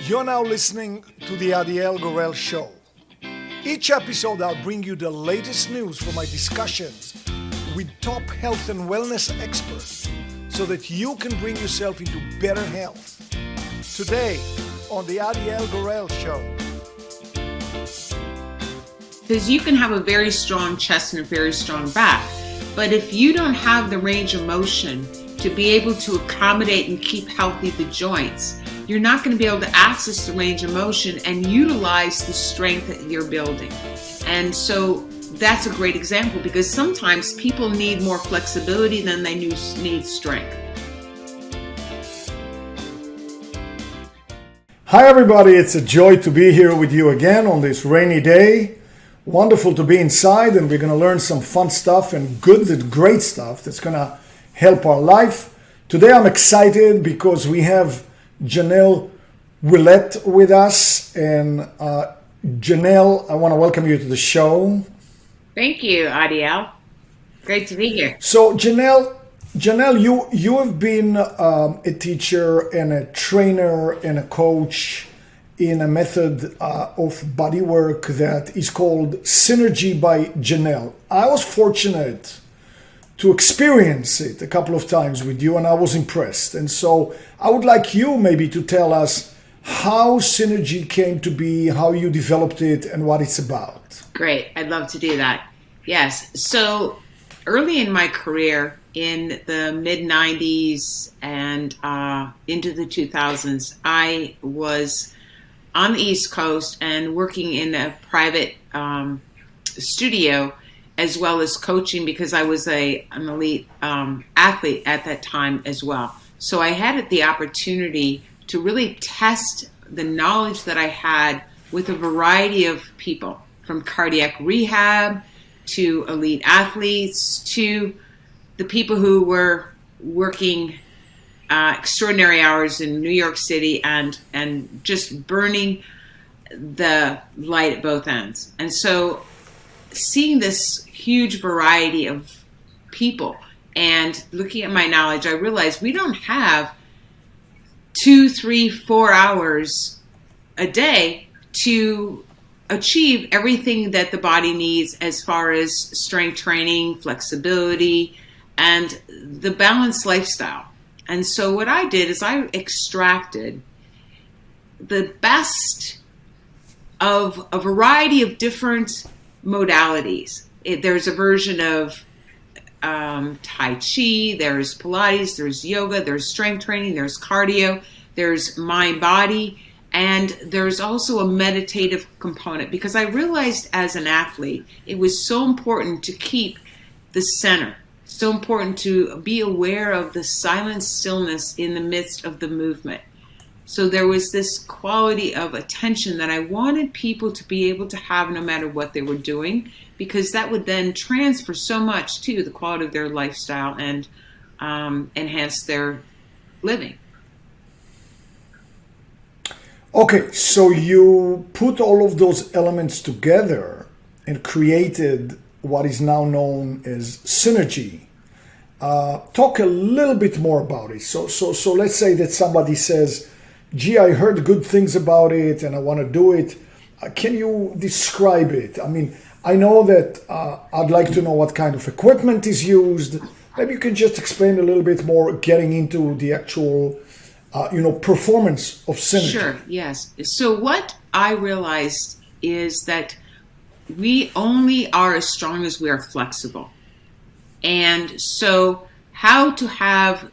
You're now listening to the Adiel Gorel Show. Each episode I'll bring you the latest news from my discussions with top health and wellness experts so that you can bring yourself into better health. Today on the Adiel Gorel Show. Because you can have a very strong chest and a very strong back, but if you don't have the range of motion to be able to accommodate and keep healthy the joints, you're not going to be able to access the range of motion and utilize the strength that you're building. And so that's a great example because sometimes people need more flexibility than they need strength. Hi everybody, it's a joy to be here with you again on this rainy day. Wonderful to be inside, and we're going to learn some fun stuff and great stuff that's going to help our life. Today I'm excited because we have Janel Willette with us. And Janel, I want to welcome you to the show. Thank you, Adiel. Great to be here. So Janel, you have been a teacher and a trainer and a coach in a method of body work that is called Synergy by Janel. I was fortunate to experience it a couple of times with you, and I was impressed. And so I would like you maybe to tell us how Synergy came to be, how you developed it, and what it's about. Great. I'd love to do that. Yes. So early in my career, in the mid-90s and into the 2000s, I was on the East Coast and working in a private studio, as well as coaching because I was an elite athlete at that time as well. So I had the opportunity to really test the knowledge that I had with a variety of people, from cardiac rehab to elite athletes to the people who were working extraordinary hours in New York City and just burning the light at both ends. And so seeing this huge variety of people and looking at my knowledge, I realized we don't have 2, 3, 4 hours a day to achieve everything that the body needs as far as strength training, flexibility, and the balanced lifestyle. And so what I did is I extracted the best of a variety of different modalities. There's a version of Tai Chi, there's Pilates, there's yoga, there's strength training, there's cardio, there's mind-body, and there's also a meditative component because I realized as an athlete it was so important to keep the center. So important to be aware of the silent stillness in the midst of the movement. So there was this quality of attention that I wanted people to be able to have no matter what they were doing, because that would then transfer so much to the quality of their lifestyle and enhance their living. Okay, so you put all of those elements together and created what is now known as Synergy. Talk a little bit more about it. So let's say that somebody says, gee, I heard good things about it and I want to do it. Can you describe it? I mean, I know that I'd like to know what kind of equipment is used. Maybe you can just explain a little bit more, getting into the actual, performance of Synergy. Sure, yes. So what I realized is that we only are as strong as we are flexible. And so how to have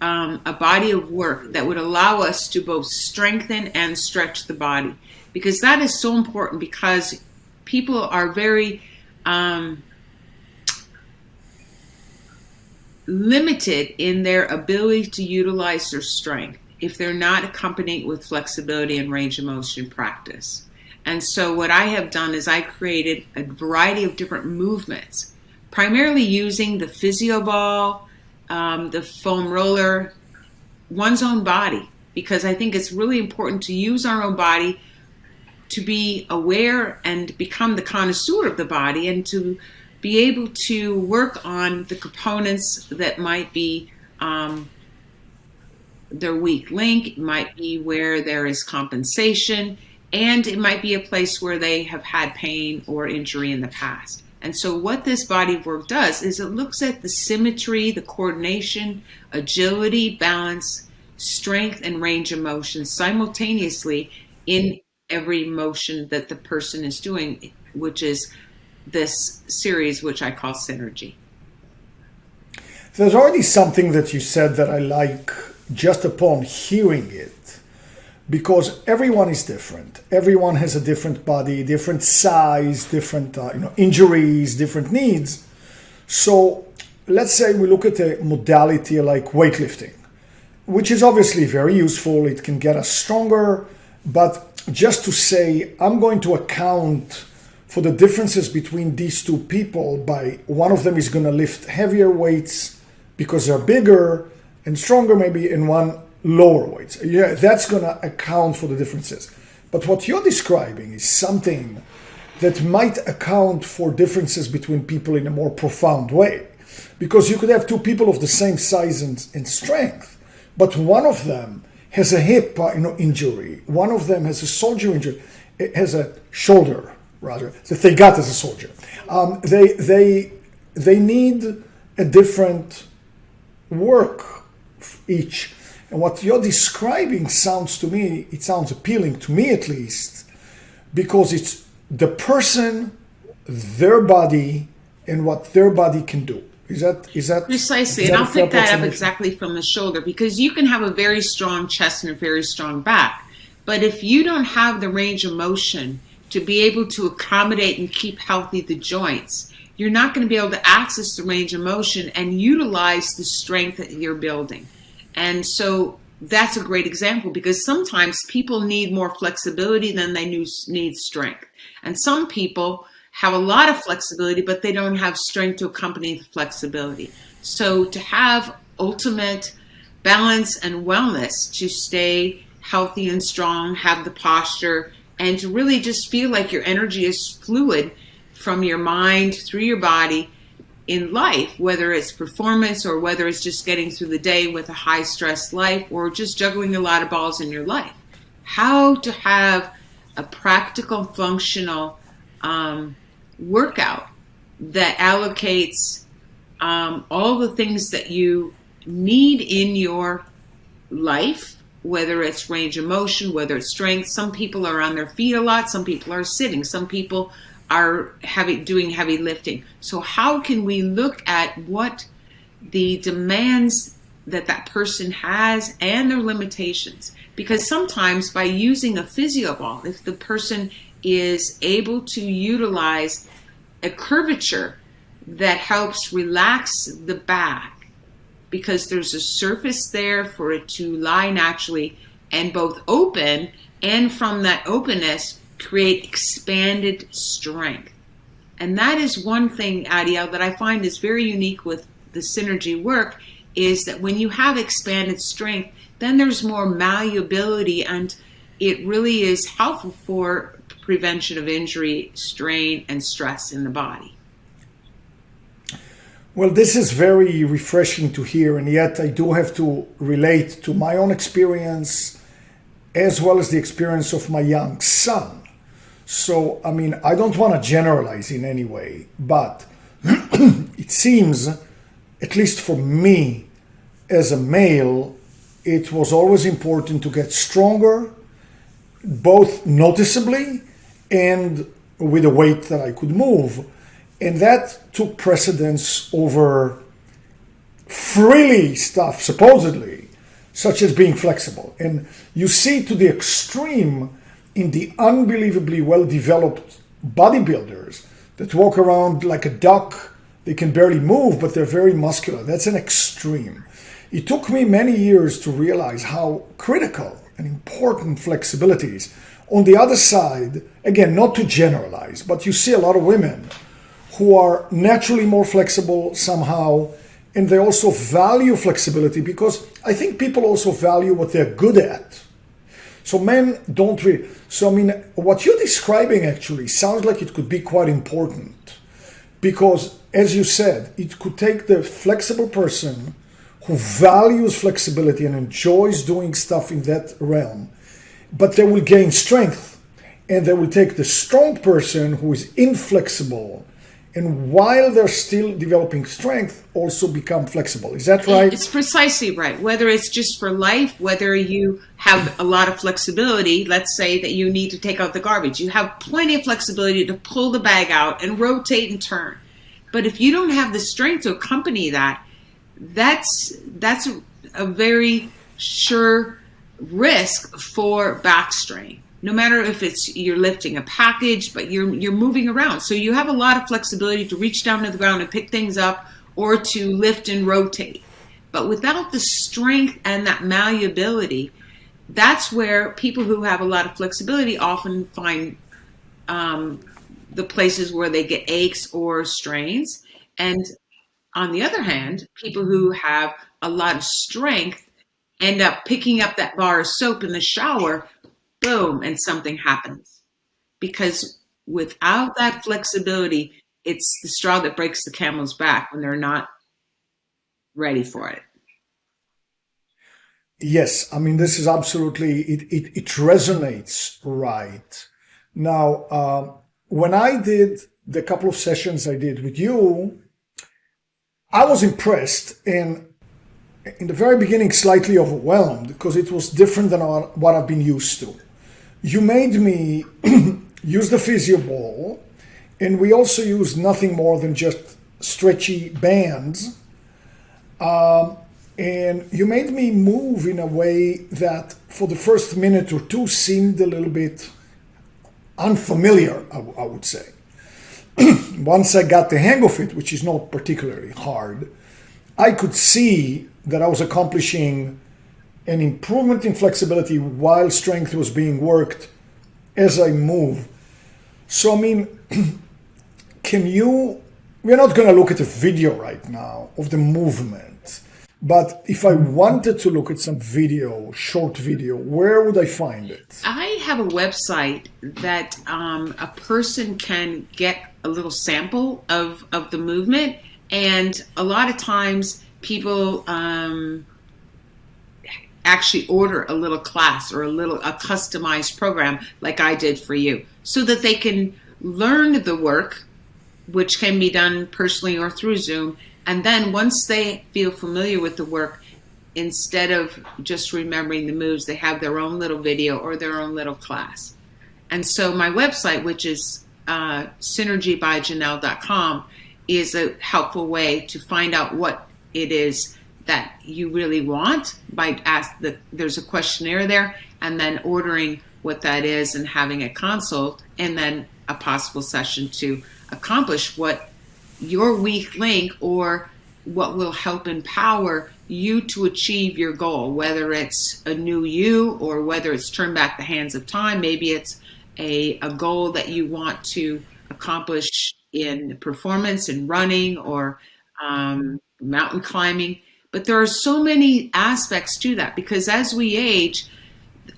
a body of work that would allow us to both strengthen and stretch the body, because that is so important, because people are very limited in their ability to utilize their strength if they're not accompanied with flexibility and range of motion practice. And so what I have done is I created a variety of different movements, primarily using the physio ball, the foam roller, one's own body, because I think it's really important to use our own body to be aware and become the connoisseur of the body and to be able to work on the components that might be their weak link. It might be where there is compensation, and it might be a place where they have had pain or injury in the past. And so what this body of work does is it looks at the symmetry, the coordination, agility, balance, strength, and range of motion simultaneously in every motion that the person is doing, which is this series, which I call synergy. There's already something that you said that I like just upon hearing it, because everyone is different. Everyone has a different body, different size, different injuries, different needs. So let's say we look at a modality like weightlifting, which is obviously very useful. It can get us stronger, but just to say, I'm going to account for the differences between these two people by one of them is going to lift heavier weights because they're bigger and stronger maybe, and one lower weights. Yeah, that's going to account for the differences. But what you're describing is something that might account for differences between people in a more profound way. Because you could have two people of the same size and strength, but one of them has a hip injury, one of them has a shoulder injury, has a shoulder rather that they got as a soldier. They need a different work each. And what you're describing sounds to me, it sounds appealing to me at least, because it's the person, their body, and what their body can do. Is that precisely? And I'll pick that up exactly from the shoulder, because you can have a very strong chest and a very strong back, but if you don't have the range of motion to be able to accommodate and keep healthy the joints, you're not going to be able to access the range of motion and utilize the strength that you're building. And so that's a great example, because sometimes people need more flexibility than they need strength. And some people have a lot of flexibility, but they don't have strength to accompany the flexibility. So to have ultimate balance and wellness, to stay healthy and strong, have the posture, and to really just feel like your energy is fluid from your mind through your body in life, whether it's performance or whether it's just getting through the day with a high stress life or just juggling a lot of balls in your life. How to have a practical, functional workout that allocates all the things that you need in your life, whether it's range of motion, whether it's strength. Some people are on their feet a lot, some people are sitting, some people are doing heavy lifting. So how can we look at what the demands that person has and their limitations? Because sometimes by using a physio ball, if the person is able to utilize a curvature that helps relax the back, because there's a surface there for it to lie naturally and both open, and from that openness create expanded strength. And that is one thing, Adiel, that I find is very unique with the synergy work, is that when you have expanded strength, then there's more malleability, and it really is helpful for prevention of injury, strain, and stress in the body. Well, this is very refreshing to hear, and yet I do have to relate to my own experience as well as the experience of my young son. So, I mean, I don't want to generalize in any way, but it seems, at least for me as a male, it was always important to get stronger, both noticeably and with a weight that I could move. And that took precedence over frilly stuff, supposedly, such as being flexible. And you see to the extreme in the unbelievably well-developed bodybuilders that walk around like a duck. They can barely move, but they're very muscular. That's an extreme. It took me many years to realize how critical and important flexibility is. On the other side, again, not to generalize, but you see a lot of women who are naturally more flexible somehow, and they also value flexibility because I think people also value what they're good at. So men don't really. So I mean, what you're describing actually sounds like it could be quite important, because as you said, it could take the flexible person who values flexibility and enjoys doing stuff in that realm, but they will gain strength, and they will take the strong person who is inflexible, and while they're still developing strength, also become flexible. Is that right? It's precisely right. Whether it's just for life, whether you have a lot of flexibility, let's say that you need to take out the garbage, you have plenty of flexibility to pull the bag out and rotate and turn. But if you don't have the strength to accompany that, that's a very sure risk for back strain. No matter if it's you're lifting a package, but you're moving around. So you have a lot of flexibility to reach down to the ground and pick things up or to lift and rotate. But without the strength and that malleability, that's where people who have a lot of flexibility often find the places where they get aches or strains. And on the other hand, people who have a lot of strength end up picking up that bar of soap in the shower, boom, and something happens. Because without that flexibility, it's the straw that breaks the camel's back when they're not ready for it. Yes, I mean, this is absolutely, it resonates right. Now, when I did the couple of sessions I did with you, I was impressed and in the very beginning slightly overwhelmed because it was different than what I've been used to. You made me use the physio ball, and we also used nothing more than just stretchy bands. And you made me move in a way that for the first minute or two seemed a little bit unfamiliar, I would say. Once I got the hang of it, which is not particularly hard, I could see that I was accomplishing an improvement in flexibility while strength was being worked as I move. So, I mean, we're not going to look at a video right now of the movement, but if I wanted to look at some video, short video, where would I find it? I have a website that a person can get a little sample of the movement, and a lot of times people actually order a little class or a customized program like I did for you, so that they can learn the work, which can be done personally or through Zoom. And then once they feel familiar with the work, instead of just remembering the moves, they have their own little video or their own little class. And so my website, which is synergybyjanel.com, is a helpful way to find out what it is that you really want there's a questionnaire there, and then ordering what that is and having a consult, and then a possible session to accomplish what your weak link or what will help empower you to achieve your goal, whether it's a new you or whether it's turn back the hands of time. Maybe it's a goal that you want to accomplish in performance and running or mountain climbing. But there are so many aspects to that, because as we age,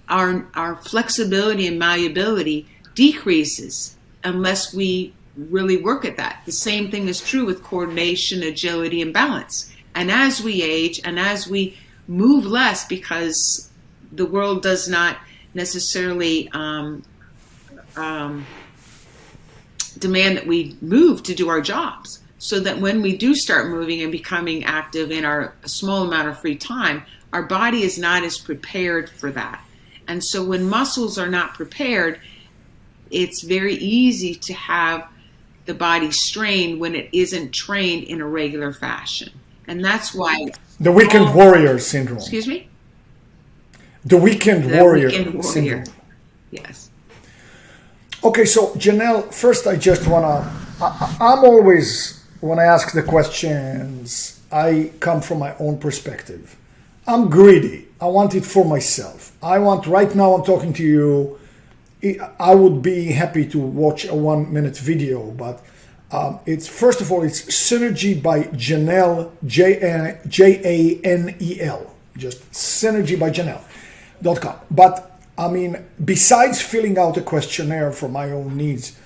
our flexibility and malleability decreases unless we really work at that. The same thing is true with coordination, agility, and balance. And as we age and as we move less, because the world does not necessarily demand that we move to do our jobs, so that when we do start moving and becoming active in our small amount of free time, our body is not as prepared for that. And so when muscles are not prepared, it's very easy to have the body strain when it isn't trained in a regular fashion. And that's why... The weekend warrior syndrome. Excuse me? The weekend warrior syndrome. Yes. Okay, so Janel, first I just want to... I'm always, when I ask the questions, I come from my own perspective. I'm greedy. I want it for myself. Right now I'm talking to you, I would be happy to watch a 1-minute video, but it's, first of all, it's Synergy by Janel, Janel, just synergybyjanel.com. But I mean, besides filling out a questionnaire for my own needs,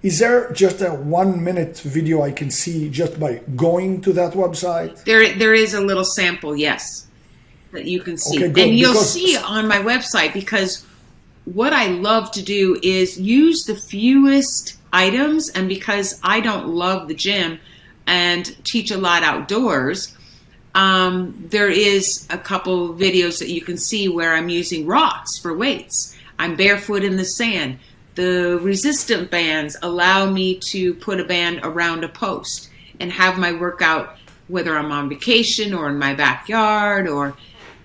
Is there just a 1 minute video I can see just by going to that website? There is a little sample, yes, that you can see. Okay, And good. you'll Because see on my website, because what I love to do is use the fewest items, and because I don't love the gym and teach a lot outdoors, there is a couple videos that you can see where I'm using rocks for weights. I'm barefoot in the sand. The resistant bands allow me to put a band around a post and have my workout, whether I'm on vacation or in my backyard or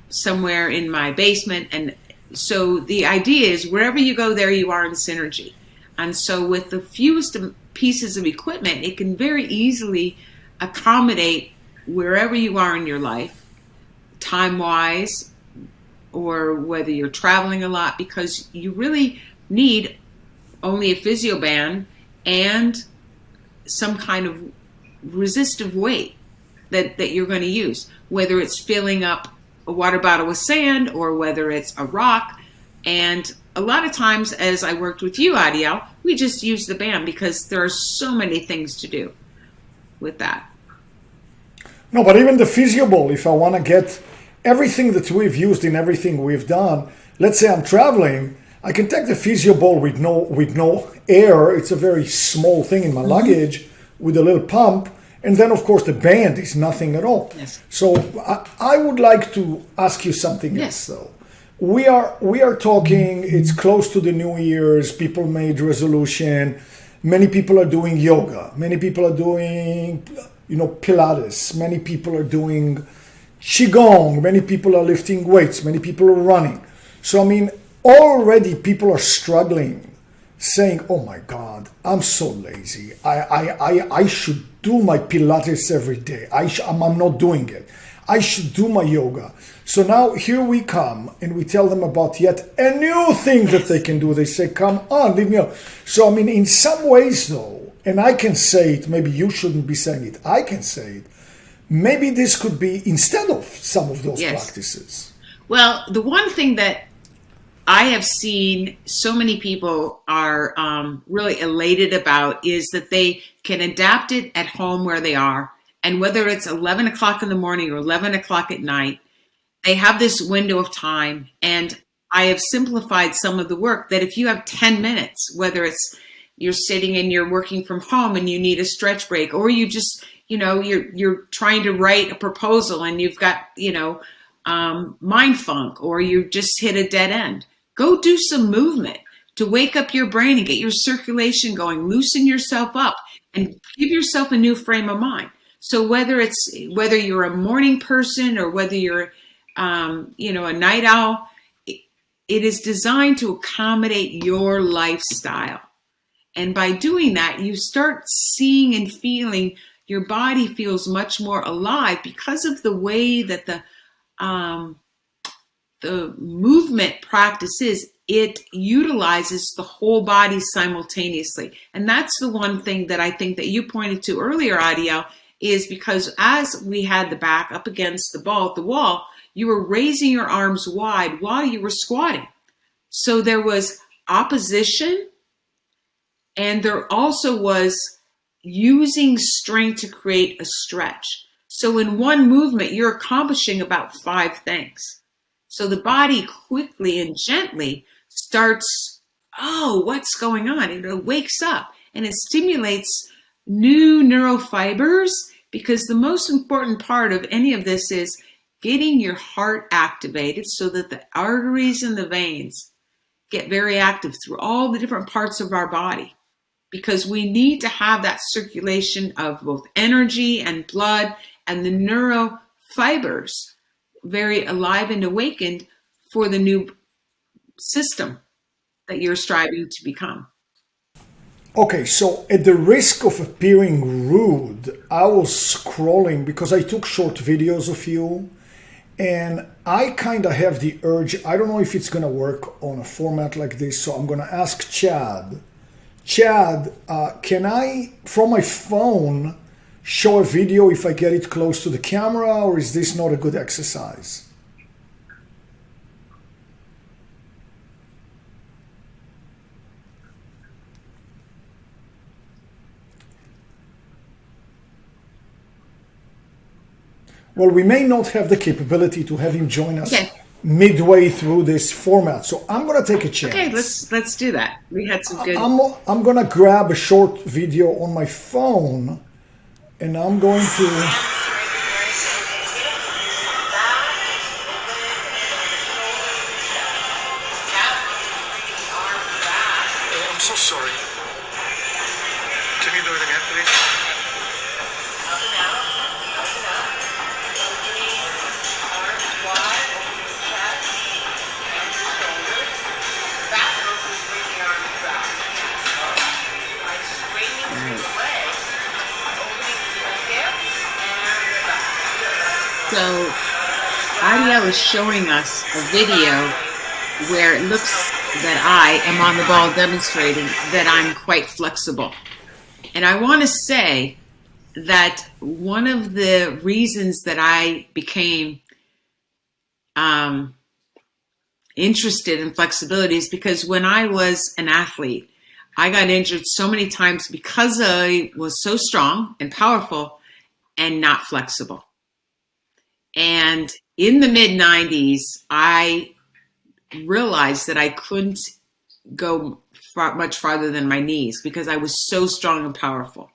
somewhere in my basement. And so the idea is wherever you go, there you are in synergy. And so with the fewest pieces of equipment, it can very easily accommodate wherever you are in your life, time-wise, or whether you're traveling a lot, because you really need only a physio band and some kind of resistive weight that you're going to use, whether it's filling up a water bottle with sand or whether it's a rock. And a lot of times, as I worked with you, Adiel, we just use the band because there are so many things to do with that. no, but even the physio ball, if I want to get everything that we've used in everything we've done, let's say I'm traveling, I can take the physio ball with no air. It's a very small thing in my luggage with a little pump. And then, of course, the band is nothing at all. Yes. So I would like to ask you something else, though. We are talking, it's close to the New Year's, people made resolution, many people are doing yoga, many people are doing, Pilates, many people are doing Qigong, many people are lifting weights, many people are running. So, I mean, already people are struggling, saying, oh my God, I'm so lazy. I should do my Pilates every day. I'm not doing it. I should do my yoga. So now here we come and we tell them about yet a new thing that they can do. They say, come on, leave me alone. So, I mean, in some ways though, and I can say it, maybe you shouldn't be saying it, I can say it, maybe this could be instead of some of those practices. Well, the one thing that I have seen so many people are really elated about is that they can adapt it at home where they are. And whether it's 11 o'clock in the morning or 11 o'clock at night, they have this window of time. And I have simplified some of the work that if you have 10 minutes, whether it's you're sitting and you're working from home and you need a stretch break, or you just, you're trying to write a proposal and you've got, mind funk, or you just hit a dead end. Go do some movement to wake up your brain and get your circulation going, loosen yourself up and give yourself a new frame of mind. So whether you're a morning person or whether you're, a night owl, it is designed to accommodate your lifestyle. And by doing that, you start seeing and feeling your body feels much more alive because of the way that the movement practice is. It utilizes the whole body simultaneously. And that's the one thing that I think that you pointed to earlier, Adiel, is because as we had the back up against the wall, you were raising your arms wide while you were squatting. So there was opposition, and there also was using strength to create a stretch. So in one movement, you're accomplishing about 5 things. So the body quickly and gently starts, oh, what's going on? It wakes up and it stimulates new neurofibers, because the most important part of any of this is getting your heart activated so that the arteries and the veins get very active through all the different parts of our body, because we need to have that circulation of both energy and blood and the neurofibers very alive and awakened for the new system that you're striving to become. Okay, so at the risk of appearing rude, I was scrolling because I took short videos of you, and I kind of have the urge, I don't know if it's going to work on a format like this, so I'm going to ask Chad. Chad, can I, from my phone, show a video if I get it close to the camera, or is this not a good exercise? Well, we may not have the capability to have him join us Okay. midway through this format, so I'm going to take a chance. Okay, let's do that. We had some good. I'm going to grab a short video on my phone, and I'm going to... I'm so sorry. Can you do it again, please? Up and out, up and out. Opening arms wide, opening chest and your shoulders. Back open, bring the arms back. By straightening through the legs, opening through the hips and the back. So Adiel is showing us a video where it looks that I am on the ball demonstrating that I'm quite flexible. And I want to say that one of the reasons that I became interested in flexibility is because when I was an athlete, I got injured so many times because I was so strong and powerful and not flexible. And in the mid-90s, I realized that I couldn't go much farther than my knees because I was so strong and powerful.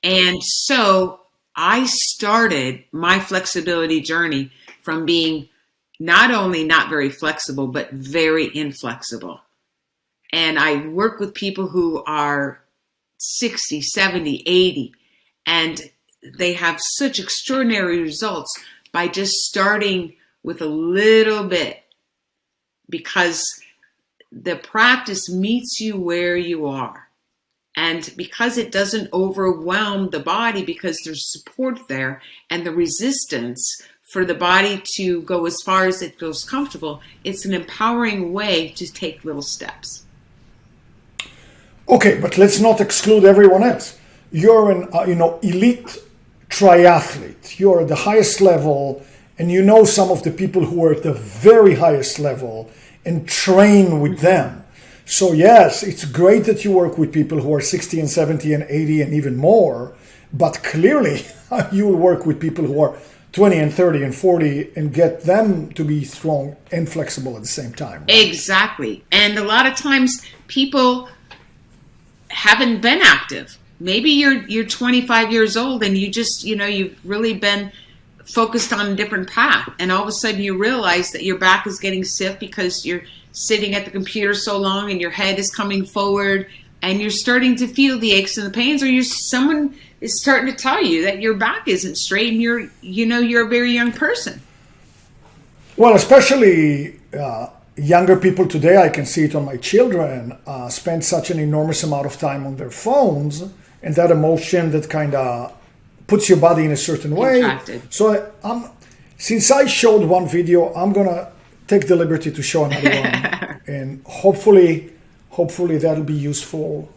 And so I started my flexibility journey from being not only not very flexible, but very inflexible. And I work with people who are 60, 70, 80, and they have such extraordinary results by just starting with a little bit, because the practice meets you where you are. And because it doesn't overwhelm the body, because there's support there and the resistance for the body to go as far as it feels comfortable, it's an empowering way to take little steps. Okay, but let's not exclude everyone else. You're an elite triathlete. You're at the highest level, and you know some of the people who are at the very highest level and train with them. So yes, it's great that you work with people who are 60 and 70 and 80 and even more, but clearly you will work with people who are 20 and 30 and 40 and get them to be strong and flexible at the same time. Right? Exactly. And a lot of times people haven't been active. Maybe you're 25 years old and you just, you've really been focused on a different path. And all of a sudden you realize that your back is getting stiff because you're sitting at the computer so long and your head is coming forward and you're starting to feel the aches and the pains, or someone is starting to tell you that your back isn't straight and you're a very young person. Well, especially younger people today, I can see it on my children, spend such an enormous amount of time on their phones, and that emotion that kind of puts your body in a certain way. Impacted. So since I showed one video, I'm going to take the liberty to show another one. And hopefully that'll be useful.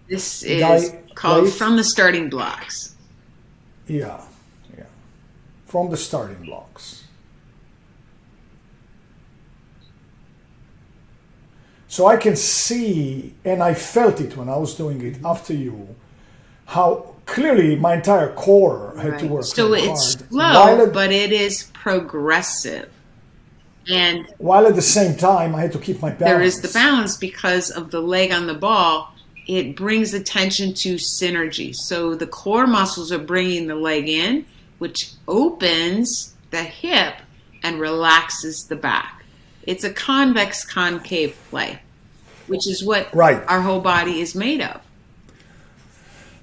This is called From the Starting Blocks. Yeah. From the starting blocks. So I can see, and I felt it when I was doing it after you, how clearly my entire core had to work. So really it's hard. slow, but it is progressive. And while at the same time, I had to keep my balance. There is the balance because of the leg on the ball. It brings attention to synergy. So the core muscles are bringing the leg in, which opens the hip and relaxes the back. It's a convex-concave play, which is what our whole body is made of.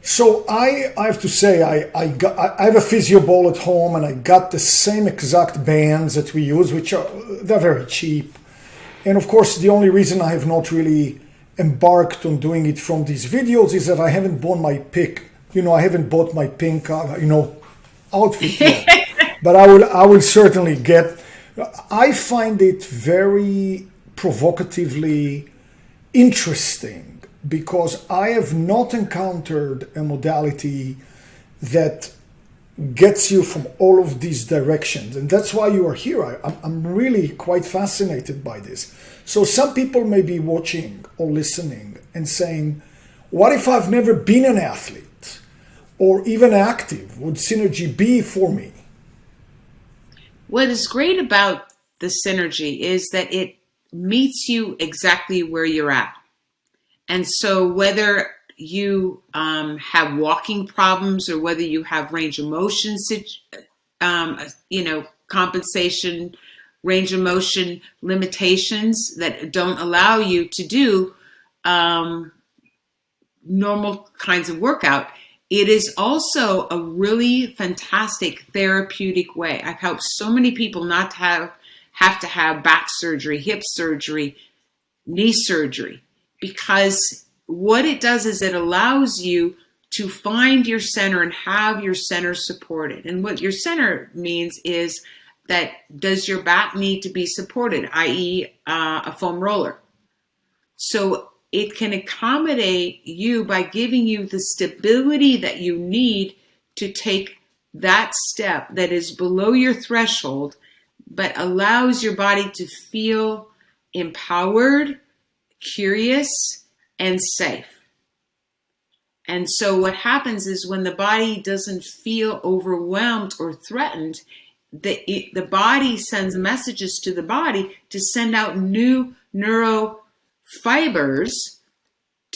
So I have to say, I have a physio ball at home, and I got the same exact bands that we use, they're very cheap. And of course, the only reason I have not really embarked on doing it from these videos is that I haven't bought my pick. I haven't bought my pink, outfit yet. But I will certainly get. I find it very provocatively interesting because I have not encountered a modality that gets you from all of these directions. And that's why you are here. I'm really quite fascinated by this. So some people may be watching or listening and saying, what if I've never been an athlete? or even active would synergy be for me? What is great about the synergy is that it meets you exactly where you're at. And so whether you have walking problems or whether you have range of motion, compensation, range of motion limitations that don't allow you to do normal kinds of workout, it is also a really fantastic therapeutic way. I've helped so many people not to have to have back surgery, hip surgery, knee surgery, because what it does is it allows you to find your center and have your center supported. And what your center means is that does your back need to be supported, i.e. A foam roller. So it can accommodate you by giving you the stability that you need to take that step that is below your threshold, but allows your body to feel empowered, curious, and safe. And so what happens is when the body doesn't feel overwhelmed or threatened, the body sends messages to the body to send out new neurofibers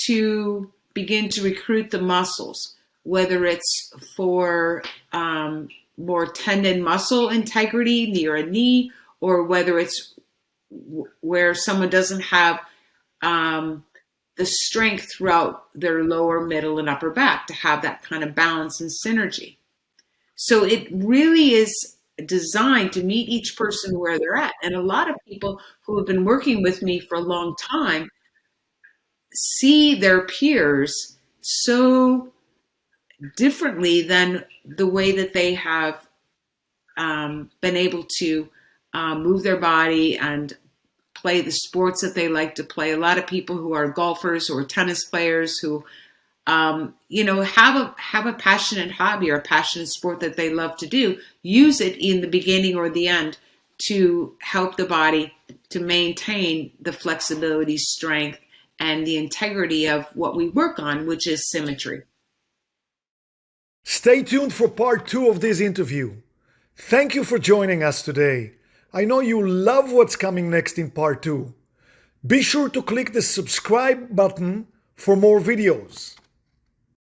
to begin to recruit the muscles, whether it's for more tendon muscle integrity near a knee, or whether it's where someone doesn't have the strength throughout their lower, middle, and upper back to have that kind of balance and synergy. So it really is designed to meet each person where they're at. And a lot of people who have been working with me for a long time see their peers so differently than the way that they have been able to move their body and play the sports that they like to play. A lot of people who are golfers or tennis players who, have a passionate hobby or a passionate sport that they love to do, use it in the beginning or the end to help the body to maintain the flexibility, strength, and the integrity of what we work on, which is symmetry. Stay tuned for part 2 of this interview. Thank you for joining us today. I know you love what's coming next in part 2. Be sure to click the subscribe button for more videos.